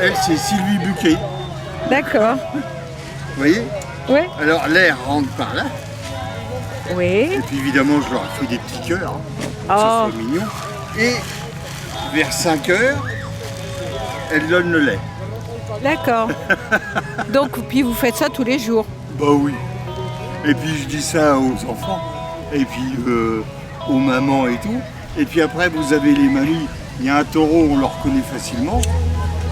elle, c'est Sylvie Buquet. D'accord. Vous voyez? Oui. Alors l'air rentre par là. Oui. Et puis évidemment, je leur ai fait des petits cœurs, hein, pour que Oh. ce soit mignon. Et vers 5 heures, elle donne le lait. D'accord. Donc, puis vous faites ça tous les jours. Bah oui. Et puis je dis ça aux enfants, et puis aux mamans et tout. Et puis après, vous avez les mamies. Il y a un taureau, on le reconnaît facilement.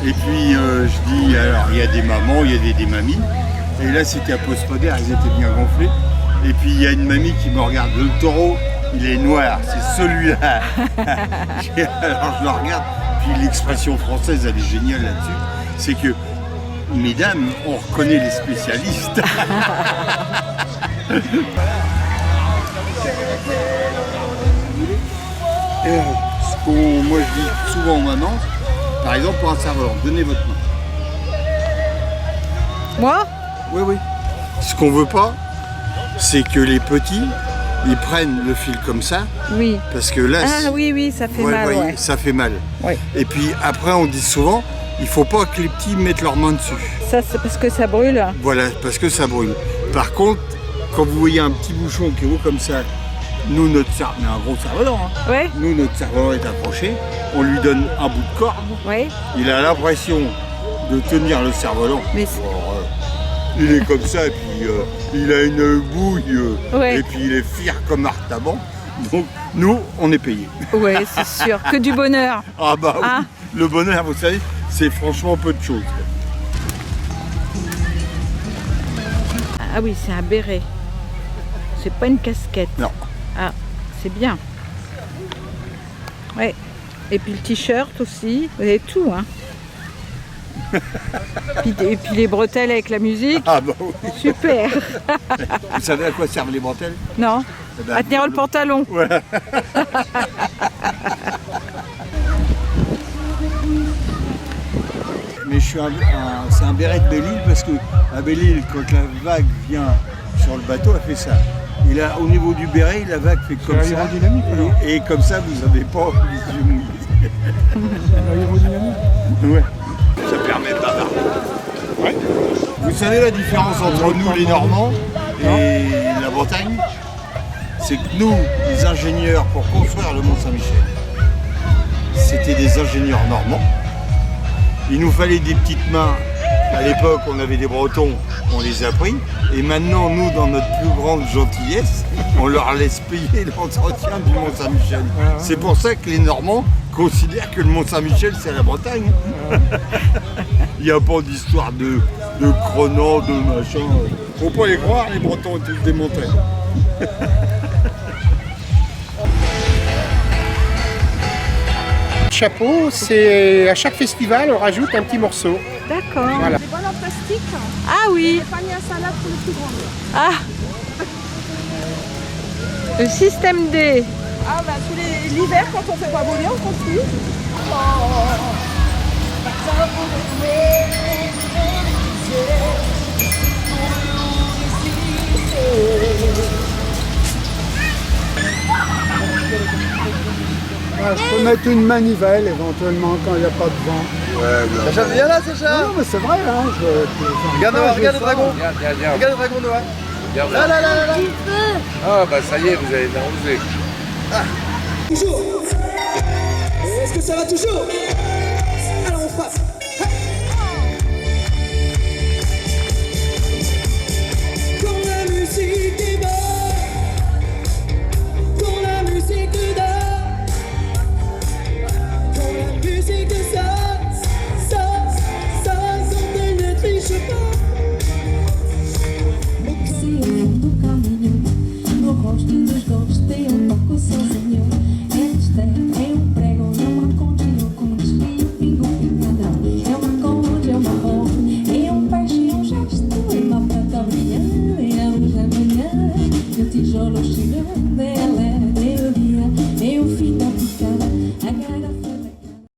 Et puis je dis, alors il y a des mamans, il y a des mamies. Et là, c'était à postmoderne, ils étaient bien gonflés. Et puis il y a une mamie qui me regarde. Le taureau, il est noir, c'est celui-là. Alors je le regarde. Puis l'expression française, elle est géniale là-dessus. C'est que, mesdames, on reconnaît les spécialistes. Moi je dis souvent aux mamans, par exemple pour un serveur, donnez votre main. Moi? Oui, oui. Ce qu'on veut pas, c'est que les petits, ils prennent le fil comme ça, Oui. parce que là, Ah oui, oui, ça fait ouais, mal, voyez, ouais. ça fait mal. Ouais. Et puis après, on dit souvent, il faut pas que les petits mettent leurs mains dessus. Ça, c'est parce que ça brûle. Voilà, parce que ça brûle. Par contre, quand vous voyez un petit bouchon qui est haut comme ça, nous, notre cerveau, mais un gros cerveau-dent, hein. Oui. Nous, notre cerveau est accroché, on lui donne un bout de corde, Oui. il a l'impression de tenir le cerveau-dent. Mais Il est comme ça, et puis il a une bouille, Ouais. et puis il est fier comme Artaban. Donc, nous, on est payés. oui, c'est sûr. Que du bonheur. Ah bah oui, Ah. le bonheur, vous savez, c'est franchement peu de choses. Ah oui, c'est un béret. C'est pas une casquette. Non. Ah, c'est bien. Ouais. Et puis le t-shirt aussi. Vous avez tout, hein. Et puis les bretelles avec la musique. Ah bah oui. Super. Vous savez à quoi servent les bretelles? Non. Eh ben, À tenir le pantalon. Voilà. Mais c'est un béret de Belle-Île parce que à Belle-Île, quand la vague vient sur le bateau, elle fait ça. Et là, au niveau du béret, la vague fait comme ça. Aérodynamique, alors. Et comme ça, vous n'avez pas les yeux mouillés. L'aérodynamique. Ouais. Ça permet de bavarder. Ouais. Vous savez la différence entre nous, les Normands, et la Bretagne? C'est que nous, les ingénieurs, pour construire le Mont-Saint-Michel, c'était des ingénieurs normands. Il nous fallait des petites mains. À l'époque, on avait des Bretons, on les a pris. Et maintenant, nous, dans notre plus grande gentillesse, on leur laisse payer l'entretien du Mont-Saint-Michel. C'est pour ça que les Normands considèrent que le Mont-Saint-Michel, c'est la Bretagne. Il n'y a pas d'histoire de Crenan, de machin. Faut pas les croire, les Bretons, tous des montagnes. Chapeau, c'est à chaque festival, on rajoute un petit morceau. D'accord. Voilà. Des bols en plastique, Ah oui. des paniers à salade pour les plus grands. Ah. Le système D. Ah bah l'hiver quand on fait pas voler, on construit. Ah, je peux mettre une manivelle éventuellement quand il n'y a pas de vent. Sacha, viens là, Sacha. Non, mais c'est vrai, hein. Regarde le dragon. Viens. Regarde le dragon noir. Regarde Là. Ah bah ça y est, vous avez arrosé. Toujours. Est-ce que ça va toujours? Alors on frappe.